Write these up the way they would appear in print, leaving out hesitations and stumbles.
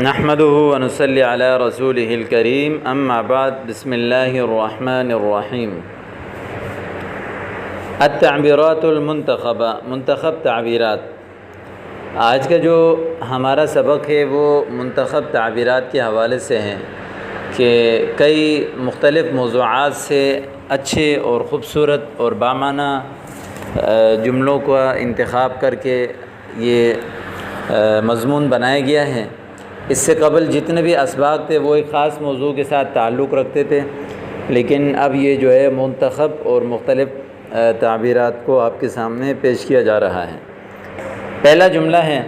نحمده ونصلي على رسوله الكريم اما بعد بسم الله الرحمن الرحیم۔ التعبیرات المنتخبہ، منتخب تعبیرات۔ آج کا جو ہمارا سبق ہے وہ منتخب تعبیرات کے حوالے سے ہے کہ کئی مختلف موضوعات سے اچھے اور خوبصورت اور بامعنی جملوں کا انتخاب کر کے یہ مضمون بنایا گیا ہے۔ اس سے قبل جتنے بھی اسباق تھے وہ ایک خاص موضوع کے ساتھ تعلق رکھتے تھے، لیکن اب یہ جو ہے منتخب اور مختلف تعبیرات کو آپ کے سامنے پیش کیا جا رہا ہے۔ پہلا جملہ ہے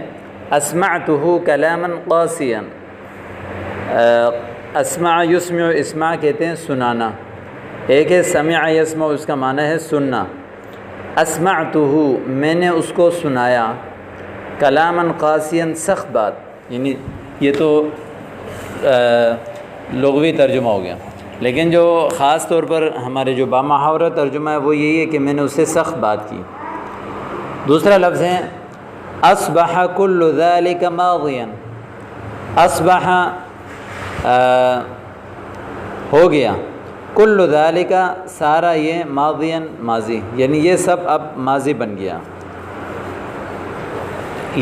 اسمعتہ کلاما قاسیا۔ اسمع یسمع، اسمع کہتے ہیں سنانا، ایک ہے سمع یسمع، اس کا معنی ہے سننا۔ اسمعتہ، میں نے اس کو سنایا، کلاما قاسیا، سخت بات، یعنی یہ تو لغوی ترجمہ ہو گیا، لیکن جو خاص طور پر ہمارے جو بامحاورہ ترجمہ ہے وہ یہی ہے کہ میں نے اس سے سخت بات کی۔ دوسرا لفظ ہے اصبح کل ذلک ماضیا۔ اصبح ہو گیا، کل ذلک سارا یہ، ماضیا ماضی، یعنی یہ سب اب ماضی بن گیا،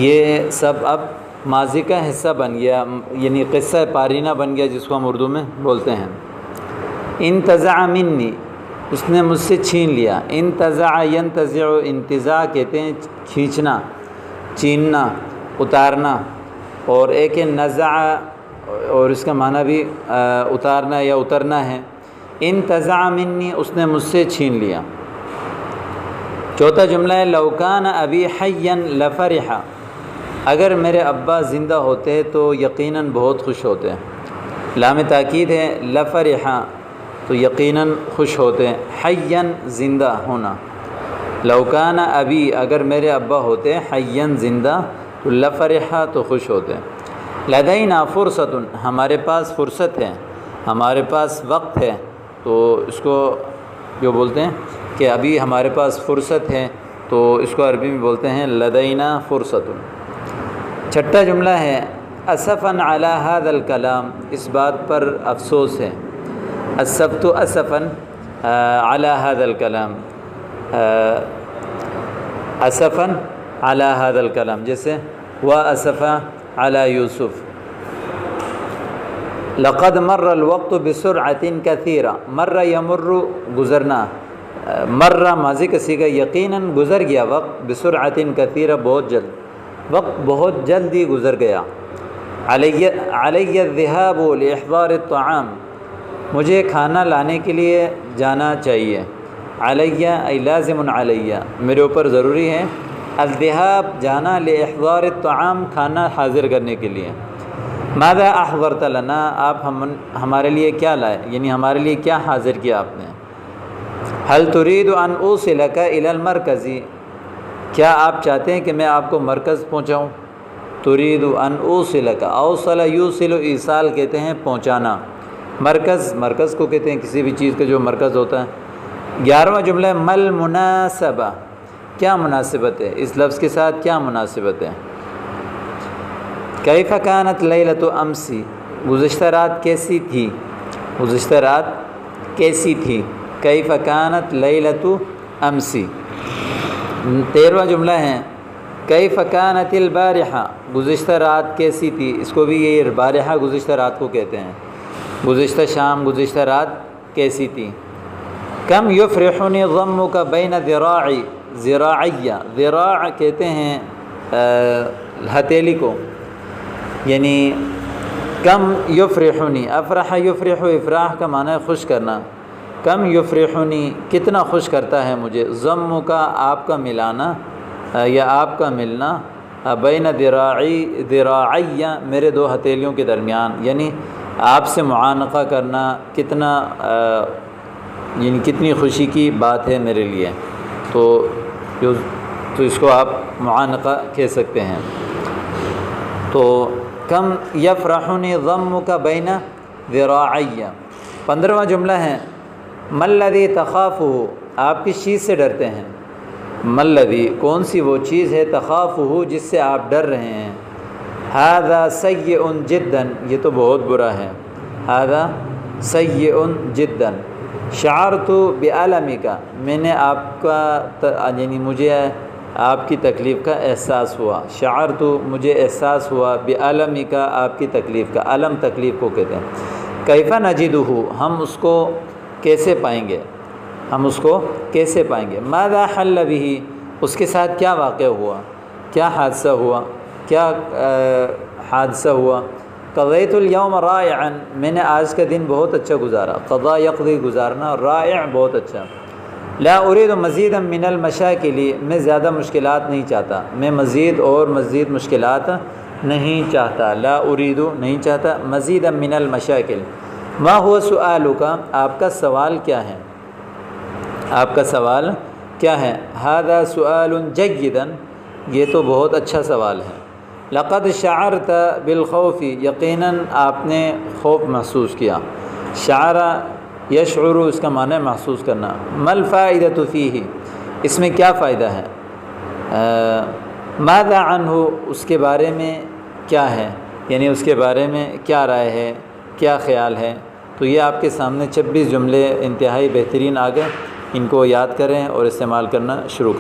یہ سب اب ماضی کا حصہ بن گیا، یعنی قصہ پارینہ بن گیا جس کو ہم اردو میں بولتے ہیں۔ انتزع منی، اس نے مجھ سے چھین لیا۔ انتزع ینتزع، انتزاع کہتے ہیں کھینچنا، چھیننا، اتارنا، اور ایک نزع، اور اس کا معنی بھی اتارنا یا اترنا ہے۔ انتزع منی، اس نے مجھ سے چھین لیا۔ چوتھا جملہ ہے لو کان ابی حیا لفرح۔ اگر میرے ابا زندہ ہوتے تو یقیناً بہت خوش ہوتے۔ لام تاکید ہے، لفرح تو یقیناً خوش ہوتے، حیا زندہ ہونا۔ لو کان ابی، اگر میرے ابا ہوتے حیا زندہ تو لفرح تو خوش ہوتے۔ لدینا فرصت، ہمارے پاس فرصت ہے، ہمارے پاس وقت ہے، تو اس کو جو بولتے ہیں کہ ابھی ہمارے پاس فرصت ہے، تو اس کو عربی میں بولتے ہیں لدینا فرصت۔ چھٹا جملہ ہے اسفاً علی ھذا الکلام، اس بات پر افسوس ہے۔ اسفت اسفاً علی ھذا الکلام، اسفاً علی ھذا الکلام، جیسے واسف علی یوسف۔ لقد مر الوقت بسرعۃ کثیرہ۔ مر یمر گزرنا، مر ماضی کا صیغہ، یقیناً گزر گیا وقت، بسرعۃ کثیرہ بہت جلد، وقت بہت جلد ہی گزر گیا۔ علی الذہاب لاحضار الطعام، مجھے کھانا لانے کے لیے جانا چاہیے۔ علی ای لازم علی، میرے اوپر ضروری ہے، الذہاب جانا، لاحضار الطعام کھانا حاضر کرنے کے لیے۔ ماذا احضرت لنا، آپ ہمارے لیے کیا لائے، یعنی ہمارے لیے کیا حاضر کیا آپ نے۔ هل تريد ان اوصلک الی المرکز، کیا آپ چاہتے ہیں کہ میں آپ کو مرکز پہنچاؤں۔ ترید ان اوصلک، اوصل یوصل، ایصال کہتے ہیں پہنچانا، مرکز، مرکز کو کہتے ہیں کسی بھی چیز کا جو مرکز ہوتا ہے۔ 11واں جملہ ہے مل مناسبہ، کیا مناسبت ہے، اس لفظ کے ساتھ کیا مناسبت ہے۔ کیف کانت لیلۃ امسی، گزشتہ رات کیسی تھی، گزشتہ رات کیسی تھی۔ کیف کانت لیلۃ امسی۔ 13واں جملہ ہے کیف کانت البارحہ، گزشتہ رات کیسی تھی، اس کو بھی یہ بارحہ گزشتہ رات کو کہتے ہیں، گزشتہ شام، گزشتہ رات کیسی تھی۔ کم یفرحنی ضمک بین ذراعی، ذراعیہ، ذراع کہتے ہیں ہتھیلی کو، یعنی کم یفرحنی، افرح یفرح، افراح کا معنی ہے خوش کرنا۔ کم یفرحنی، کتنا خوش کرتا ہے مجھے، ضم کا آپ کا ملانا یا آپ کا ملنا، بین ذراعی، ذراعیہ میرے دو ہتھیلیوں کے درمیان، یعنی آپ سے معانقہ کرنا کتنا، یعنی کتنی خوشی کی بات ہے میرے لیے، تو اس کو آپ معانقہ کہہ سکتے ہیں۔ تو کم یفرحنی ضمک بین ذراعیہ۔ 15واں جملہ ہے ما الذی تخافہ، آپ کس چیز سے ڈرتے ہیں۔ ما الذی، کون سی وہ چیز ہے، تخافہ جس سے آپ ڈر رہے ہیں۔ ھذا سیئ جدا، یہ تو بہت برا ہے، ھذا سیئ جدا، شعرت بعلمک، میں نے آپ کا یعنی مجھے آپ کی تکلیف کا احساس ہوا، شعرت مجھے احساس ہوا، بعلمک آپ کی تکلیف کا، علم تکلیف کو کہتے ہیں۔ کیف نجدہ، ہم اس کو کیسے پائیں گے، ہم اس کو کیسے پائیں گے۔ ماذا حل بہ، اس کے ساتھ کیا واقع ہوا، کیا حادثہ ہوا، کیا حادثہ ہوا۔ قضیت اليوم رائعا، میں نے آج کا دن بہت اچھا گزارا، قضا یقضی گزارنا، رائع بہت اچھا۔ لا اريد مزیدا من المشاکل، میں زیادہ مشکلات نہیں چاہتا، میں مزید اور مزید مشکلات نہیں چاہتا، لا اريد نہیں چاہتا، مزیدا من المشاکل۔ ما هو سؤالک، آپ کا سوال کیا ہے، آپ کا سوال کیا ہے۔ ھذا سؤال جیدا، یہ تو بہت اچھا سوال ہے۔ لقد شعرت بالخوف، یقیناً آپ نے خوف محسوس کیا۔ شعر یشعر، اس کا معنی محسوس کرنا۔ ما الفائدۃ فیہ، اس میں کیا فائدہ ہے۔ ماذا عنہ، اس کے بارے میں کیا ہے، یعنی اس کے بارے میں کیا رائے ہے، کیا خیال ہے۔ تو یہ آپ کے سامنے 26 جملے انتہائی بہترین آ گئے، ان کو یاد کریں اور استعمال کرنا شروع کریں۔